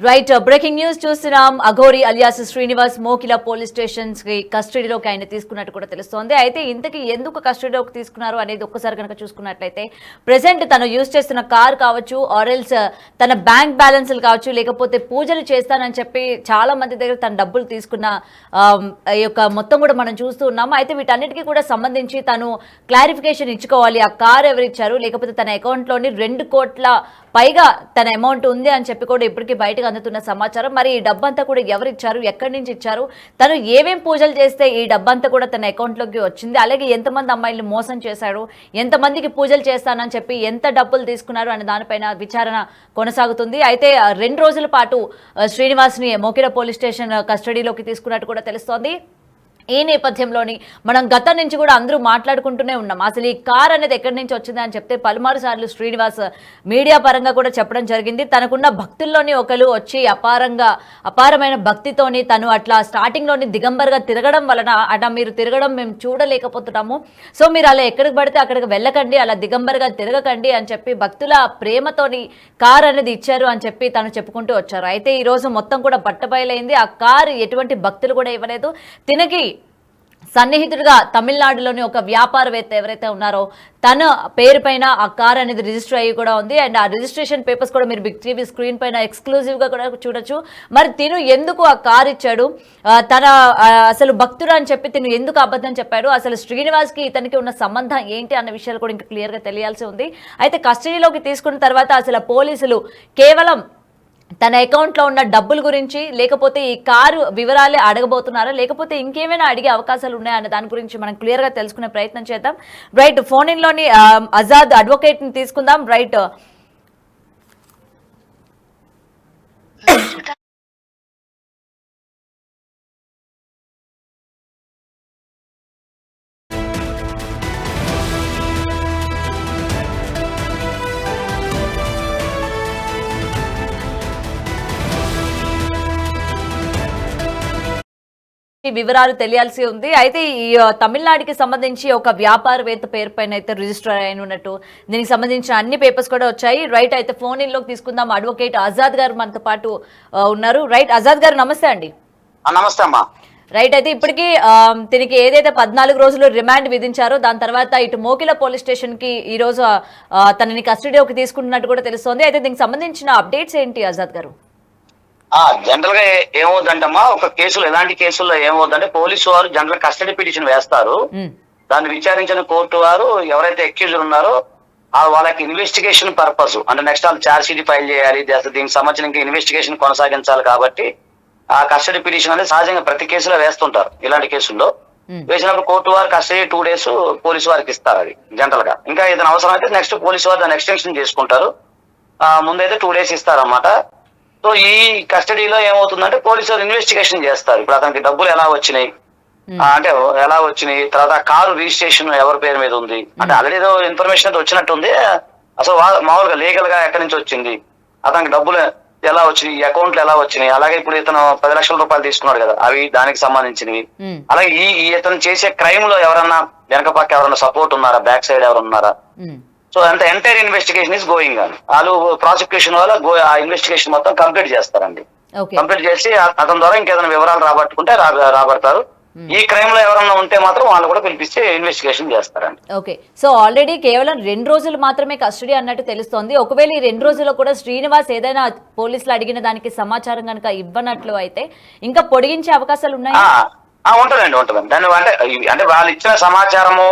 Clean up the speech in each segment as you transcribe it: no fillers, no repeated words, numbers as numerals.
Right breaking news చూస్తున్నాం. Aghori alias Srinivas Mokila police stations కి కస్టడీలోకి ఆయన తీసుకున్నట్టు కూడా తెలుస్తోంది. అయితే ఇంతకీ ఎందుకు కస్టడీలోకి తీసుకున్నారు అనేది ఒక్కసారి కనుక చూసుకున్నట్లయితే ప్రెసెంట్ తను యూజ్ చేస్తున్న కార్ కావచ్చు, ఆర్ఎల్స్ తన బ్యాంక్ బ్యాలెన్స్లు కావచ్చు, లేకపోతే పూజలు చేస్తానని చెప్పి చాలా మంది దగ్గర తన డబ్బులు తీసుకున్న యొక్క మొత్తం కూడా మనం చూస్తూ ఉన్నాము. అయితే వీటన్నిటికీ కూడా సంబంధించి తను క్లారిఫికేషన్ ఇచ్చుకోవాలి. ఆ కార్ ఎవరిచ్చారు, లేకపోతే తన అకౌంట్లోని 2 కోట్ల పైగా తన అమౌంట్ ఉంది అని చెప్పి కూడా ఇప్పటికీ బయటకు అందుతున్న సమాచారం. మరి ఈ డబ్బంతా కూడా ఎవరిచ్చారు, ఎక్కడి నుంచి ఇచ్చారు, తను ఏమేం పూజలు చేస్తే ఈ డబ్బంతా కూడా తన అకౌంట్లోకి వచ్చింది, అలాగే ఎంతమంది అమ్మాయిలు మోసం చేశాడు, ఎంతమందికి పూజలు చేస్తానని చెప్పి ఎంత డబ్బులు తీసుకున్నారు అనే దానిపైన విచారణ కొనసాగుతుంది. అయితే 2 రోజుల పాటు శ్రీనివాస్ని మోకిలా పోలీస్ స్టేషన్ కస్టడీలోకి తీసుకున్నట్టు కూడా తెలుస్తోంది. ఈ నేపథ్యంలోని మనం గతం నుంచి కూడా అందరూ మాట్లాడుకుంటూనే ఉన్నాం. అసలు ఈ కార్ అనేది ఎక్కడి నుంచి వచ్చింది అని చెప్తే పలుమారు సార్లు శ్రీనివాస్ మీడియా పరంగా కూడా చెప్పడం జరిగింది. తనకున్న భక్తుల్లోని ఒకరు వచ్చి అపారమైన భక్తితోని తను అట్లా స్టార్టింగ్లోని దిగంబర్గా తిరగడం వలన అట్లా మీరు తిరగడం మేము చూడలేకపోతున్నాము, సో మీరు అలా ఎక్కడికి పడితే అక్కడికి వెళ్ళకండి, అలా దిగంబర్గా తిరగకండి అని చెప్పి భక్తుల ప్రేమతోని కార్ అనేది ఇచ్చారు అని చెప్పి తను చెప్పుకుంటూ వచ్చారు. అయితే ఈ రోజు మొత్తం కూడా బట్టబయలైంది. ఆ కారు ఎటువంటి భక్తులు కూడా ఇవ్వలేదు. తినకి సన్నిహితుడిగా తమిళనాడులోని ఒక వ్యాపారవేత్త ఎవరైతే ఉన్నారో తన పేరు పైన ఆ కార్ అనేది రిజిస్టర్ అయ్యి కూడా ఉంది. అండ్ ఆ రిజిస్ట్రేషన్ పేపర్స్ కూడా మీరు బిగ్ టీవీ స్క్రీన్ పైన ఎక్స్క్లూజివ్గా కూడా చూడొచ్చు. మరి తిను ఎందుకు ఆ కార్ ఇచ్చాడు, తన అసలు భక్తుడు అని చెప్పి తిను ఎందుకు అబద్ధం చెప్పాడు, అసలు శ్రీనివాస్కి ఇతనికి ఉన్న సంబంధం ఏంటి అన్న విషయాలు కూడా ఇంకా క్లియర్గా తెలియాల్సి ఉంది. అయితే కస్టడీలోకి తీసుకున్న తర్వాత అసలు పోలీసులు కేవలం తన అకౌంట్లో ఉన్న డబ్బుల గురించి, లేకపోతే ఈ కారు వివరాలే అడగబోతున్నారా, లేకపోతే ఇంకేమైనా అడిగే అవకాశాలు ఉన్నాయా అనే దాని గురించి మనం క్లియర్గా తెలుసుకునే ప్రయత్నం చేద్దాం. రైట్, ఫోన్ ఇన్లోని ఆజాద్ అడ్వకేట్ని తీసుకుందాం. రైట్, వివరాలు తెలియాల్సి ఉంది. అయితే ఈ తమిళనాడుకి సంబంధించి ఒక వ్యాపారవేత్త పేరు పైన అయితే రిజిస్టర్ అయినట్టు దీనికి సంబంధించిన అన్ని పేపర్స్ కూడా వచ్చాయి. రైట్, అయితే ఫోన్ ఇన్ లోకి తీసుకుందాం. అడ్వకేట్ ఆజాద్ గారు మనతో పాటు ఉన్నారు. రైట్, ఆజాద్ గారు నమస్తే అండి. నమస్తే అమ్మా. రైట్, అయితే ఇప్పటికీ దీనికి ఏదైతే 14 రోజులు రిమాండ్ విధించారో దాని తర్వాత ఇటు మోకిలా పోలీస్ స్టేషన్ కి ఈ రోజు తనని కస్టడీలోకి తీసుకుంటున్నట్టు కూడా తెలుస్తోంది. అయితే దీనికి సంబంధించిన అప్డేట్స్ ఏంటి ఆజాద్ గారు? జనరల్ గా ఏమవుతుందమ్మా, ఒక కేసులో ఎలాంటి కేసుల్లో ఏమవుతుందంటే పోలీసు వారు జనరల్ కస్టడీ పిటిషన్ వేస్తారు. దాన్ని విచారించిన కోర్టు వారు ఎవరైతే అక్యూజ్డ్ ఉన్నారో వాళ్ళకి ఇన్వెస్టిగేషన్ పర్పస్ అంటే నెక్స్ట్ వాళ్ళు ఛార్జ్ షీట్ ఫైల్ చేయాలి, దీనికి సంబంధించిన ఇంకా ఇన్వెస్టిగేషన్ కొనసాగించాలి. కాబట్టి ఆ కస్టడీ పిటిషన్ అనేది సహజంగా ప్రతి కేసులో వేస్తుంటారు. ఇలాంటి కేసుల్లో వేసినప్పుడు కోర్టు వారు కస్టడీ 2 days పోలీసు వారికి ఇస్తారు. అది జనరల్ గా ఇంకా ఏదైనా అవసరం అయితే నెక్స్ట్ పోలీసు వారు దాన్ని ఎక్స్టెన్షన్ చేసుకుంటారు. ముందైతే 2 days ఇస్తారన్నమాట. సో ఈ కస్టడీలో ఏమవుతుందంటే పోలీసు వారు ఇన్వెస్టిగేషన్ చేస్తారు. ఇప్పుడు అతనికి డబ్బులు ఎలా వచ్చినాయి, అంటే ఎలా వచ్చినాయి, తర్వాత కారు రిజిస్ట్రేషన్ ఎవరి పేరు మీద ఉంది, అంటే ఆల్రెడీ ఏదో ఇన్ఫర్మేషన్ అయితే వచ్చినట్టుంది. అసలు మామూలుగా లీగల్ గా ఎక్కడి నుంచి వచ్చింది, అతనికి డబ్బులు ఎలా వచ్చినాయి, అకౌంట్లు ఎలా వచ్చినాయి, అలాగే ఇప్పుడు ఇతను 10 లక్షల రూపాయలు తీసుకున్నాడు కదా, అవి దానికి సంబంధించినవి. అలాగే ఈ ఇతను చేసే క్రైమ్ లో ఎవరన్నా వెనక పక్క ఎవరన్నా సపోర్ట్ ఉన్నారా, బ్యాక్ సైడ్ ఎవరు ఉన్నారా. సో అంత ఎంటైర్ ఇన్వెస్టిగేషన్ ఇస్ గోయింగ్ అని వాళ్ళు ప్రాసిక్యూషన్ వల్ల ఆ ఇన్వెస్టిగేషన్ మొత్తం కంప్లీట్ చేస్తారండి. కంప్లీట్ చేసి అతని ద్వారా ఇంకేదైనా వివరాలు రాబట్టుకుంటే రాబడతారు. ఈ క్రైమ్ లో ఎవరన్నా ఉంటే మాత్రం వాళ్ళు కూడా పిలిపిస్తే ఇన్వెస్టిగేషన్ చేస్తారండి. ఓకే, సో ఆల్రెడీ కేవలం 2 రోజులు మాత్రమే కస్టడీ అన్నట్టు తెలుస్తోంది. ఒకవేళ ఈ 2 రోజుల్లో కూడా శ్రీనివాస్ ఏదైనా పోలీసులు అడిగిన దానికి సమాచారం కనుక ఇవ్వనట్లు అయితే ఇంకా పొడిగించే అవకాశాలు ఉన్నాయి. ఉంటుందండి. దాన్ని అంటే వాళ్ళు ఇచ్చిన సమాచారము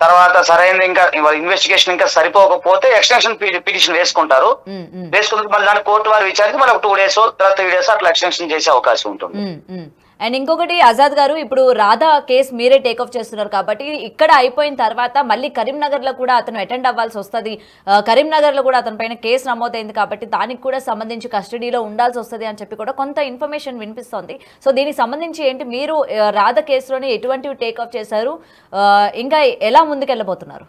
తర్వాత సరైన ఇంకా ఇన్వెస్టిగేషన్ ఇంకా సరిపోకపోతే ఎక్స్టెన్షన్ పిటిషన్ వేసుకుంటారు. వేసుకున్న మళ్ళీ దాని కోర్టు వారు విచారించి మళ్ళీ 2 days తర్వాత 3 days అట్లా ఎక్స్టెన్షన్ చేసే అవకాశం ఉంటుంది. అండ్ ఇంకొకటి ఆజాద్ గారు, ఇప్పుడు రాధా కేసు మీరే టేక్ఆఫ్ చేస్తున్నారు కాబట్టి ఇక్కడ అయిపోయిన తర్వాత మళ్ళీ కరీంనగర్ లో కూడా అతను అటెండ్ అవ్వాల్సి వస్తుంది. కరీంనగర్ లో కూడా అతని పైన కేసు నమోదైంది కాబట్టి దానికి కూడా సంబంధించి కస్టడీలో ఉండాల్సి వస్తుంది అని చెప్పి కూడా కొంత ఇన్ఫర్మేషన్ వినిపిస్తోంది. సో దీనికి సంబంధించి ఏంటి, మీరు రాధా కేసులోని ఎటువంటివి టేక్ఆఫ్ చేశారు, ఇంకా ఎలా ముందుకెళ్ళబోతున్నారు?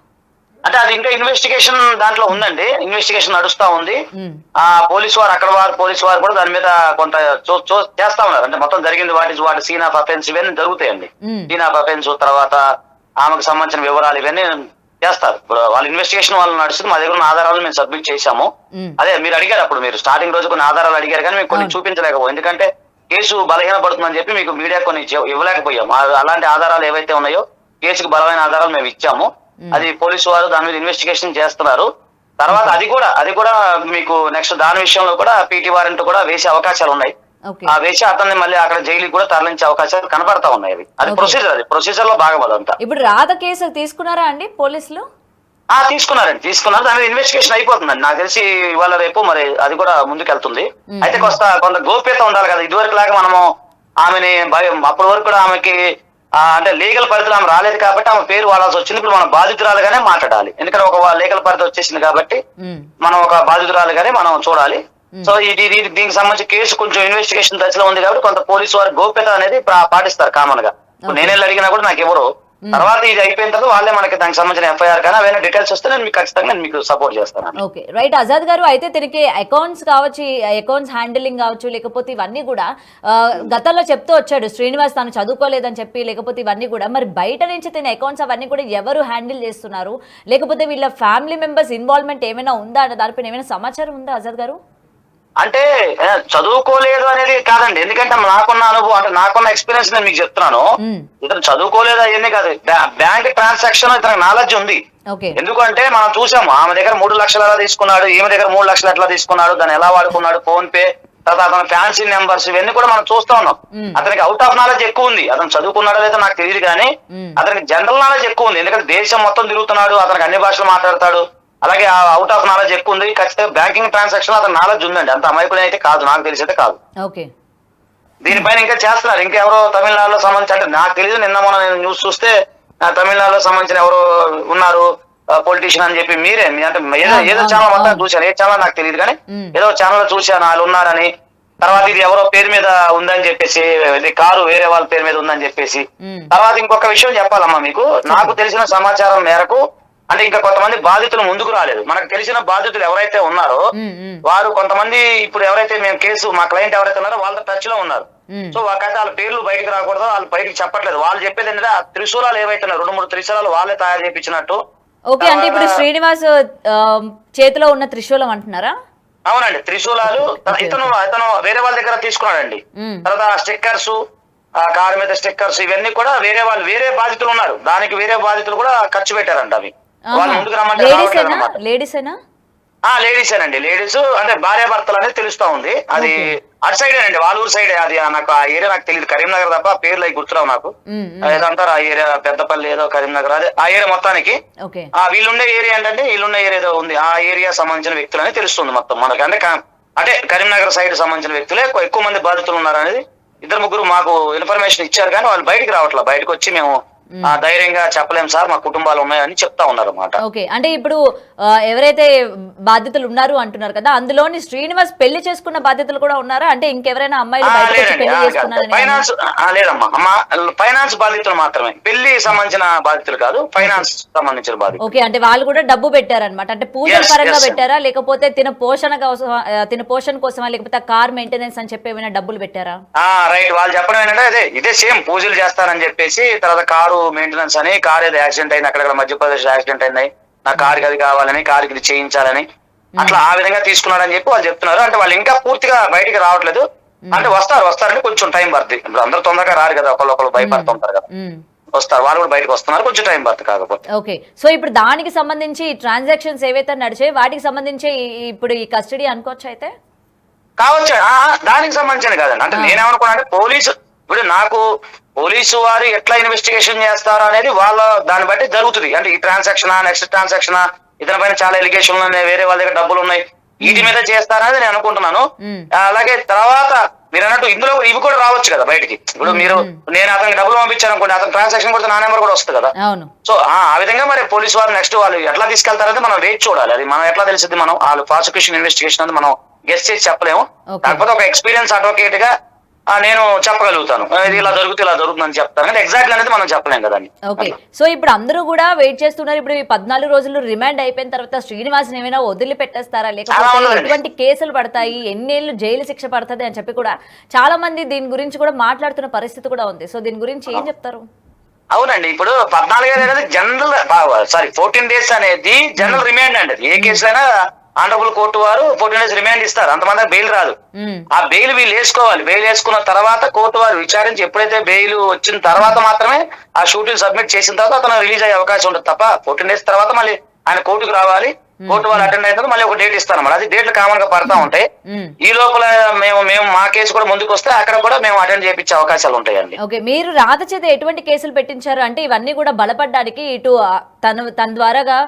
అంటే అది ఇంకా ఇన్వెస్టిగేషన్ దాంట్లో ఉందండి. ఇన్వెస్టిగేషన్ నడుస్తా ఉంది. ఆ పోలీసు వారు కూడా దాని మీద కొంత చేస్తా ఉన్నారు. అంటే మొత్తం జరిగింది వాటి సీన్ ఆఫ్ అఫెన్స్ ఇవన్నీ జరుగుతాయండి. సీన్ ఆఫ్ అఫెన్స్ తర్వాత ఆమెకు సంబంధించిన వివరాలు ఇవన్నీ చేస్తారు. ఇప్పుడు వాళ్ళ ఇన్వెస్టిగేషన్ వాళ్ళు నడుస్తుంది. మా దగ్గర ఉన్న ఆధారాలు మేము సబ్మిట్ చేశాము. అదే మీరు అడిగారు, అప్పుడు మీరు స్టార్టింగ్ రోజు కొన్ని ఆధారాలు అడిగారు కానీ మేము కొన్ని చూపించలేకపోయాం. ఎందుకంటే కేసు బలహీన పడుతుందని చెప్పి మీకు మీడియా కొన్ని ఇవ్వలేకపోయాం. అలాంటి ఆధారాలు ఏవైతే ఉన్నాయో కేసుకు బలమైన ఆధారాలు మేము ఇచ్చాము. అది పోలీసు వారు దాని మీద ఇన్వెస్టిగేషన్ చేస్తున్నారు. తర్వాత అది కూడా మీకు నెక్స్ట్ దాని విషయంలో కూడా పీటీ వారెంట్ కూడా వేసే అవకాశాలు ఉన్నాయి. ఆ వేసి అతన్ని మళ్ళీ అక్కడ జైలుకి కూడా తరలించే అవకాశాలు కనబడతా ఉన్నాయి. అది ప్రొసీజర్ లో భాగం అదంతా. ఇప్పుడు రాధ కేసు తీసుకున్నారా అండి పోలీసులు? తీసుకున్నారు. దాని మీద ఇన్వెస్టిగేషన్ అయిపోతుందండి. నాకు తెలిసి ఇవాళ రేపు మరి అది కూడా ముందుకెళ్తుంది. అయితే కొంత గోప్యత ఉండాలి కదా. ఇదివరకు లాగా మనము ఆమెని అప్పటి వరకు కూడా ఆమెకి అంటే లీగల్ పరిధిలో ఆమె రాలేదు కాబట్టి ఆమె పేరు వాడాల్సి వచ్చింది. ఇప్పుడు మనం బాధితురాలుగానే మాట్లాడాలి. ఎందుకంటే ఒక లీగల్ పరిధి వచ్చేసింది కాబట్టి మనం ఒక బాధితురాలుగానే మనం చూడాలి. సో దీనికి సంబంధించి కేసు కొంచెం ఇన్వెస్టిగేషన్ దశలో ఉంది కాబట్టి కొంత పోలీసు వారి గోప్యత అనేది పాటిస్తారు కామన్ గా. నేనే అడిగినా కూడా నాకు ఎవరు తర్వాత ఇది అయిపోయిన తర్వాత వాళ్ళే మనకి దానికి సంబంధించిన ఎఫ్ఐఆర్ కానీ అవన్నీ డీటెయిల్స్ వస్తే నేను మీకు ఖచ్చితంగా మీకు సపోర్ట్ చేస్తాను. ఓకే రైట్ ఆజాద్ గారు, అయితే దీనికి అకౌంట్స్ కావచ్చు, అకౌంట్స్ హ్యాండిలింగ్ కావచ్చు, లేకపోతే ఇవన్నీ కూడా గతంలో చెప్తూ వచ్చాడు శ్రీనివాస్ తాను చదువుకోలేదని చెప్పి, లేకపోతే ఇవన్నీ కూడా మరి బయట నుంచి తిన అకౌంట్స్ అవన్నీ కూడా ఎవరు హ్యాండిల్ చేస్తున్నారు, లేకపోతే వీళ్ళ ఫ్యామిలీ మెంబర్స్ ఇన్వాల్వ్మెంట్ ఏమైనా ఉందా అన్న దానిపైన ఏమైనా సమాచారం ఉందా ఆజాద్ గారు? అంటే చదువుకోలేదు అనేది కాదండి. ఎందుకంటే నాకున్న అనుభవం, అంటే నాకున్న ఎక్స్పీరియన్స్ నేను మీకు చెప్తున్నాను. ఇతను చదువుకోలేదు అవన్నీ కాదు. బ్యాంక్ ట్రాన్సాక్షన్ ఇతనికి నాలెడ్జ్ ఉంది. ఎందుకంటే మనం చూసాము ఆమె దగ్గర 3 లక్షలు ఎలా తీసుకున్నాడు, ఈమె దగ్గర 3 లక్షలు ఎట్లా తీసుకున్నాడు, దాన్ని ఎలా వాడుకున్నాడు, ఫోన్ పే, తర్వాత అతను ఫ్యాన్సీ నెంబర్స్ ఇవన్నీ కూడా మనం చూస్తా ఉన్నాం. అతనికి అవుట్ ఆఫ్ నాలెడ్జ్ ఎక్కువ ఉంది. అతను చదువుకున్నాడో లేదో నాకు తెలియదు కానీ అతనికి జనరల్ నాలెడ్జ్ ఎక్కువ ఉంది. ఎందుకంటే దేశం మొత్తం తిరుగుతున్నాడు, అతనికి అన్ని భాషలు మాట్లాడతాడు, అలాగే అవుట్ ఆఫ్ నాలెడ్జ్ ఎక్కువ ఉంది. ఖచ్చితంగా బ్యాంకింగ్ ట్రాన్సాక్షన్ అతను నాలెడ్జ్ ఉందండి. అంత అమాయకుడు అయితే కాదు, నాకు తెలిసి అయితే కాదు. దీనిపైన ఇంకా చేస్తున్నారు. ఇంకెవరో తమిళనాడులో సంబంధించి, అంటే నాకు తెలియదు, నిన్న మొన్న నేను న్యూస్ చూస్తే తమిళనాడులో సంబంధించిన ఎవరో ఉన్నారు పొలిటీషియన్ అని చెప్పి మీరే అంటే ఏదో ఛానల్ మొత్తం చూశాను. ఏ ఛానల్ నాకు తెలియదు కానీ ఏదో ఛానల్ లో చూశాను వాళ్ళు ఉన్నారని. తర్వాత ఇది ఎవరో పేరు మీద ఉందని చెప్పేసి, ఇది కారు వేరే వాళ్ళ పేరు మీద ఉందని చెప్పేసి. తర్వాత ఇంకొక విషయం చెప్పాలమ్మా మీకు. నాకు తెలిసిన సమాచారం మేరకు అంటే ఇంకా కొంతమంది బాధితులు ముందుకు రాలేదు. మనకు తెలిసిన బాధితులు ఎవరైతే ఉన్నారో వారు కొంతమంది ఇప్పుడు ఎవరైతే మేము కేసు మా క్లయింట్ ఎవరైతే ఉన్నారో వాళ్ళ టచ్ లో ఉన్నారు. సో వాళ్ళ పేర్లు బయటకు రాకూడదు, వాళ్ళు బయటకు చెప్పట్లేదు. వాళ్ళు చెప్పేది ఏంటంటే ఆ త్రిశూలాలు ఏవైతే 2-3 త్రిశూలాలు వాళ్ళే తయారు చేయించినట్టు. ఓకే, అంటే ఇప్పుడు శ్రీనివాస్ చేతిలో ఉన్న త్రిశూలం అంటున్నారా? అవునండి, త్రిశూలాలు ఇతను వేరే వాళ్ళ దగ్గర తీసుకున్నాడండి. తర్వాత స్టిక్కర్స్, ఆ కారు మీద స్టిక్కర్స్ ఇవన్నీ కూడా వేరే బాధితులు ఉన్నారు. దానికి వేరే బాధితులు కూడా ఖర్చు పెట్టారంట. అవి వాళ్ళు ముందుకు రమ్మంటే లేడీసేనండి. లేడీస్ అంటే భార్యాభర్తలు అనేది తెలుస్తా ఉంది. అది అటు సైడ్ అండి, వాళ్ళూరు సైడ్. అది నాకు ఆ ఏరియా నాకు తెలియదు, కరీంనగర్ తప్ప పేర్లు అవి గుర్తురావు నాకు. ఏదంటారు ఆ ఏరియా, పెద్దపల్లి ఏదో కరీంనగర్, అదే ఆ ఏరియా మొత్తానికి. వీళ్ళుండే ఏరియా ఏంటంటే వీళ్ళుండే ఏరియా ఏదో ఉంది, ఆ ఏరియా సంబంధించిన వ్యక్తులు అనేది తెలుస్తుంది మొత్తం మనకి. అంటే కరీంనగర్ సైడ్ సంబంధించిన వ్యక్తులే ఎక్కువ మంది బాధితులు ఉన్నారు అనేది 2-3 మాకు ఇన్ఫర్మేషన్ ఇచ్చారు. కానీ వాళ్ళు బయటకు రావట్లేదు. బయటకు వచ్చి మేము ధైర్యంగా చెప్పలేం సార్, మా కుటుంబాలు ఉన్నాయని చెప్తా ఉన్నారు అన్నమాట. ఓకే, అంటే ఇప్పుడు ఎవరైతే బాధితులు ఉన్నారు అంటున్నారు కదా, అందులోని శ్రీనివాస్ పెళ్లి చేసుకున్న బాధితులు కూడా ఉన్నారా? అంటే ఇంకెవరైనా అమ్మాయిలు ఫైనాన్స్ లేదమ్మా, ఫైనాన్స్ బాధితులు మాత్రమే, పెళ్లి సంబంధించిన బాధితులు కాదు, ఫైనాన్స్ సంబంధించిన బాధితులు. ఓకే, అంటే వాళ్ళు కూడా డబ్బు పెట్టారనమాట. అంటే పూజల పరంగా పెట్టారా, లేకపోతే తిన పోషణ కోసమా, లేకపోతే కార్ మెయింటెనెన్స్ అని చెప్పి ఏమైనా డబ్బులు పెట్టారా? రైట్, వాళ్ళు చెప్పడం ఏంటంటే ఇదే సేమ్ పూజలు చేస్తారని చెప్పేసి, తర్వాత కారు మెయింటెనెన్స్ అని, కార్ ఏదో యాక్సిడెంట్ అయింది అక్కడ మధ్యప్రదేశ్ యాక్సిడెంట్ అయింది, నా కారుకి అది కావాలని, కారుకి ఇది చేయించాలని, అట్లా ఆ విధంగా తీసుకున్నారని చెప్పి వాళ్ళు చెప్తున్నారు. అంటే వాళ్ళు ఇంకా పూర్తిగా బయటికి రావట్లేదు. అంటే వస్తారని కొంచెం టైం పడుతుంది. ఇప్పుడు అందరూ తొందరగా రారు కదా, ఒకళ్ళు భయపడుతూ ఉంటారు కదా, వస్తారు. వాళ్ళు కూడా బయటకు వస్తున్నారు, కొంచెం టైం పడుతుంది. కాకపోతే ఓకే, సో ఇప్పుడు దానికి సంబంధించి ట్రాన్సాక్షన్స్ ఏవైతే నడిచాయి వాటికి సంబంధించి ఇప్పుడు ఈ కస్టడీ అనుకోవచ్చు అయితే కావచ్చు. దానికి సంబంధించిన కాదండి. అంటే నేనేమనుకున్నా అంటే పోలీసు వారు ఎట్లా ఇన్వెస్టిగేషన్ చేస్తారు అనేది వాళ్ళ దాన్ని బట్టి జరుగుతుంది. అంటే ఈ ట్రాన్సాక్షన్, నెక్స్ట్ ట్రాన్సాక్షన్, ఇతని పైన చాలా ఎలిగేషన్లు ఉన్నాయి, వేరే వాళ్ళ దగ్గర డబ్బులు ఉన్నాయి, వీటి మీద చేస్తారనేది నేను అనుకుంటున్నాను. అలాగే తర్వాత మీరు అన్నట్టు ఇందులో ఇవి కూడా రావచ్చు కదా బయటికి. ఇప్పుడు నేను అతనికి డబ్బులు పంపించాను అనుకోండి, అతను ట్రాన్సాక్షన్ కూడా నా నెంబర్ కూడా వస్తుంది కదా. సో ఆ విధంగా మరి పోలీసు వారు నెక్స్ట్ వాళ్ళు ఎట్లా తీసుకెళ్తారనేది మనం వేచి చూడాలి. అది మనం ఎట్లా తెలిసింది, మనం వాళ్ళు ప్రాసిక్యూషన్ ఇన్వెస్టిగేషన్ అనేది మనం గెస్ చేసి చెప్పలేము. కాకపోతే ఒక ఎక్స్పీరియన్స్ అడ్వకేట్ గా నేను చెప్పగలుగుతాను, ఇది ఇలా జరుగుతుంది అని చెప్తాను, కానీ ఎగ్జాక్ట్ అనేది మనం చెప్పలేం కదా. ఓకే, సో ఇప్పుడు అందరూ కూడా వెయిట్ చేస్తున్నారు. ఇప్పుడు 14 రోజులు రిమాండ్ అయిపోయిన తర్వాత శ్రీనివాస్ ఏమైనా వదిలి పెట్టేస్తారా, లేకపోతే ఎటువంటి కేసులు పడతాయి, ఎన్నేళ్ళు జైలు శిక్ష పడుతుంది అని చెప్పి కూడా చాలా మంది దీని గురించి కూడా మాట్లాడుతున్న పరిస్థితి కూడా ఉంది. సో దీని గురించి ఏం చెప్తారు? అవునండి. ఇప్పుడు 14 అనేది జనరల్ 14 డేస్ అనేది జనరల్ రిమాండ్ అండి. ఏ కేసులైనా ఆనరబుల్ కోర్టు వారు 14 డేస్ రిమాండ్ ఇస్తారు. అంతమంది బెయిల్ రాదు. ఆ బెయిల్ వీళ్ళు వేసుకోవాలి. బెయిల్ వేసుకున్న తర్వాత కోర్టు వారు విచారించి ఎప్పుడైతే బెయిల్ వచ్చిన తర్వాత మాత్రమే ఆ షూటింగ్ సబ్మిట్ చేసిన తర్వాత అతను రిలీజ్ అయ్యే అవకాశం ఉంటుంది తప్ప 14 డేస్ తర్వాత మళ్ళీ ఆయన కోర్టుకు రావాలి. కోర్టు వాళ్ళు అటెండ్ అయిన తర్వాత మళ్ళీ ఒక డేట్ ఇస్తారన్నమాట. అది డేట్లు కామన్ గా పడతా ఉంటాయి. ఈ లోపల మేము మా కేసు కూడా ముందుకు వస్తే అక్కడ కూడా మేము అటెండ్ చేయించే అవకాశాలు ఉంటాయండి. ఓకే, మీరు రాధ చేత ఎటువంటి కేసులు పెట్టించారు అంటే ఇవన్నీ కూడా బలపడ్డానికి ఇటు తన ద్వారాగా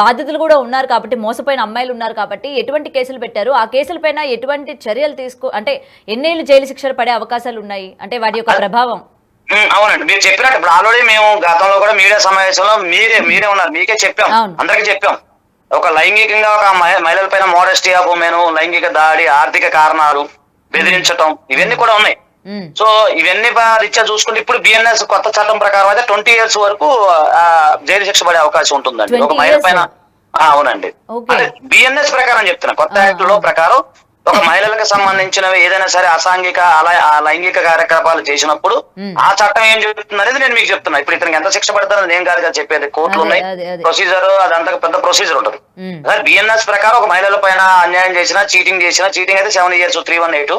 బాధితులు కూడా ఉన్నారు కాబట్టి, మోసపోయిన అమ్మాయిలు ఉన్నారు కాబట్టి ఎటువంటి కేసులు పెట్టారు, ఆ కేసుల పైన ఎటువంటి చర్యలు అంటే ఎన్నేళ్ళు జైలు శిక్షలు పడే అవకాశాలు ఉన్నాయి, అంటే వాటి యొక్క ప్రభావం? అవునండి, మీరు చెప్పినట్టు ఇప్పుడు ఆల్రెడీ మేము గతంలో కూడా మీడియా సమావేశంలో మీరే ఉన్నారు, మీకే చెప్పాం, అందరికీ చెప్పాం. ఒక లైంగికంగా ఒక మహిళల పైన మోడెస్టీ ఆఫ్ ఉమెన్, లైంగిక దాడి, ఆర్థిక కారణాలు, బెదిరించటం, ఇవన్నీ కూడా ఉన్నాయి. సో ఇవన్నీ రీత్యా చూసుకుంటే ఇప్పుడు బిఎన్ఎస్ కొత్త చట్టం ప్రకారం అయితే 20 years వరకు జైలు శిక్ష పడే అవకాశం ఉంటుందండి ఒక మహిళ పైన. అవునండి, బిఎన్ఎస్ ప్రకారం చెప్తున్నా, కొత్త యాక్ట్ లో ప్రకారం ఒక మహిళలకు సంబంధించినవి ఏదైనా సరే అసాంఘిక లైంగిక కార్యకలాపాలు చేసినప్పుడు ఆ చట్టం ఏం చెప్తుంది అనేది నేను మీకు చెప్తున్నా. ఇప్పుడు ఇతనికి ఎంత శిక్ష పడతారని నేను కాదు కదా చెప్పేది, కోర్టులు ఉన్నాయి, ప్రొసీజర్, అదంతా పెద్ద ప్రొసీజర్ ఉంటుంది. బిఎన్ఎస్ ప్రకారం ఒక మహిళల పైన అన్యాయం చేసినా, చీటింగ్ అయితే 7 years 318,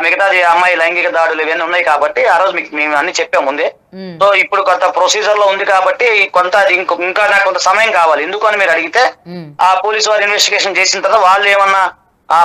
మిగతాది అమ్మాయి లైంగిక దాడులు ఇవన్నీ ఉన్నాయి కాబట్టి ఆ రోజు మీకు మేము అన్ని చెప్పాము ముందే. సో ఇప్పుడు కొంత ప్రొసీజర్ లో ఉంది కాబట్టి కొంత ఇంకా నాకు కొంత సమయం కావాలి. ఎందుకు అని మీరు అడిగితే ఆ పోలీసు వారు ఇన్వెస్టిగేషన్ చేసిన తర్వాత వాళ్ళు ఏమన్నా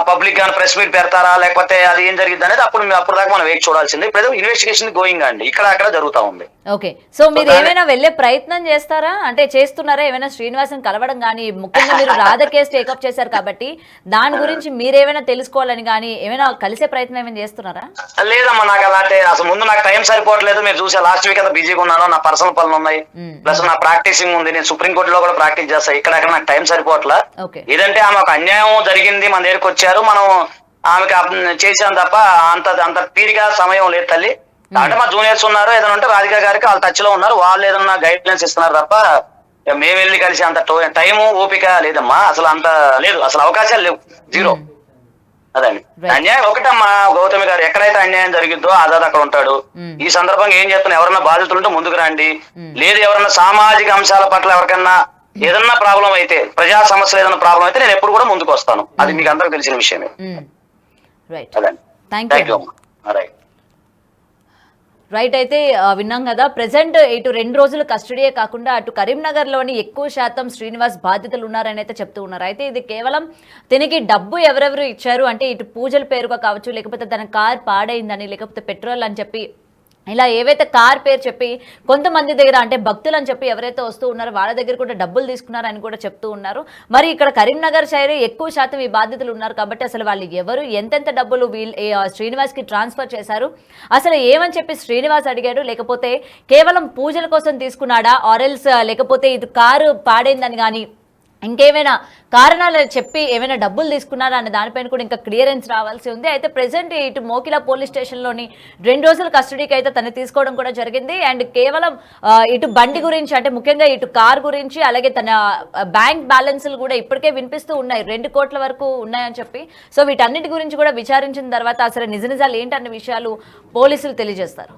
పబ్లిక్ గాని ప్రెస్ మీట్ పెడతారా, లేకపోతే అది ఏం జరిగింది అనేది అప్పుడు దాకా మనం వేచి చూడాల్సింది. ఇప్పుడు ఇన్వెస్టిగేషన్ గోయింగ్ అండి, అక్కడ జరుగుతా ఉంది. ఓకే, సో మీరు ఏమైనా వెళ్లే ప్రయత్నం చేస్తారా, అంటే చేస్తున్నారా? ఏమైనా శ్రీనివాసన్ కలవడం కానీ, ముఖ్యంగా మీరు రాధ కేసు టేకప్ చేశారు కాబట్టి దాని గురించి మీరేమైనా తెలుసుకోవాలని కానీ ఏమైనా కలిసే ప్రయత్నం ఏమైనా చేస్తున్నారా? లేదమ్మా, నాకు అలాంటి అసలు ముందు నాకు టైం సరిపోవట్లేదు. మీరు చూసే లాస్ట్ వీక్ అంతా బిజీగా ఉన్నాను, నా పర్సనల్ పనులు ఉన్నాయి, ప్లస్ నా ప్రాక్టీసింగ్ ఉంది, నేను సుప్రీంకోర్టులో కూడా ప్రాక్టీస్ చేస్తా. ఇక్కడ నాకు టైం సరిపోవట్లా. ఏదంటే ఆమె ఒక అన్యాయం జరిగింది, మన దగ్గరకు వచ్చారు, మనం ఆమెకి చేసాం తప్ప అంత తీరిగా సమయం లేదు తల్లి. అంటే మా జూనియర్స్ ఉన్నారు, ఏదైనా ఉంటే రాధిక గారికి వాళ్ళు టచ్ లో ఉన్నారు, వాళ్ళు ఏదన్నా గైడ్ లైన్స్ ఇస్తున్నారు తప్ప మేము వెళ్ళి కలిసి అంత టైము ఓపిక లేదమ్మా, అసలు అంత లేదు, అసలు అవకాశాలు లేవు, జీరో. అదండి అన్యాయం ఒకటమ్మా, గౌతమి గారు ఎక్కడైతే అన్యాయం జరిగిద్దో ఆజాద్ అక్కడ ఉంటాడు. ఈ సందర్భంగా ఏం చెప్తున్నా, ఎవరన్నా బాధితులు ఉంటే ముందుకు రండి, లేదు ఎవరన్నా సామాజిక అంశాల పట్ల ఎవరికన్నా ఏదన్నా ప్రాబ్లం అయితే, ప్రజా సమస్యలు ఏదైనా ప్రాబ్లం అయితే నేను ఎప్పుడు కూడా ముందుకు వస్తాను. అది మీకు అందరికి తెలిసిన విషయమే. రైట్, అయితే విన్నాం కదా, ప్రెసెంట్ ఇటు 2 రోజులు కస్టడీయే కాకుండా అటు కరీంనగర్ లోని ఎక్కువ శాతం శ్రీనివాస్ బాధితులు ఉన్నారని అయితే చెప్తూ ఉన్నారు. అయితే ఇది కేవలం దీనికి డబ్బు ఎవరెవరు ఇచ్చారు అంటే ఇటు పూజల పేరుగా కావచ్చు, లేకపోతే తన కార్ పాడైందని, లేకపోతే పెట్రోల్ అని చెప్పి, ఇలా ఏవైతే కార్ పేరు చెప్పి కొంతమంది దగ్గర అంటే భక్తులు అని చెప్పి ఎవరైతే వస్తూ ఉన్నారో వాళ్ళ దగ్గర కూడా డబ్బులు తీసుకున్నారని కూడా చెప్తూ ఉన్నారు. మరి ఇక్కడ కరీంనగర్ సైడ్ ఎక్కువ శాతం ఈ బాధితులు ఉన్నారు కాబట్టి అసలు వాళ్ళు ఎవరు, ఎంతెంత డబ్బులు శ్రీనివాస్కి ట్రాన్స్ఫర్ చేశారు, అసలు ఏమని చెప్పి శ్రీనివాస్ అడిగాడు, లేకపోతే కేవలం పూజల కోసం తీసుకున్నాడా, ఆర్ఎల్స్ లేకపోతే ఇది కారు పాడైందని కానీ ఇంకేమైనా కారణాలు చెప్పి ఏమైనా డబ్బులు తీసుకున్నారా అనే దానిపైన కూడా ఇంకా క్లియరెన్స్ రావాల్సి ఉంది. అయితే ప్రెసెంట్ ఇటు మోకిలా పోలీస్ స్టేషన్లోని 2 రోజుల కస్టడీకి అయితే తను తీసుకోవడం కూడా జరిగింది. అండ్ కేవలం ఇటు బండి గురించి అంటే ముఖ్యంగా ఇటు కార్ గురించి, అలాగే తన బ్యాంక్ బ్యాలెన్స్లు కూడా ఇప్పటికే వినిపిస్తూ ఉన్నాయి, 2 కోట్ల వరకు ఉన్నాయని చెప్పి. సో వీటన్నిటి గురించి కూడా విచారించిన తర్వాత అసలు నిజాలు ఏంటన్న విషయాలు పోలీసులు తెలియజేస్తారు.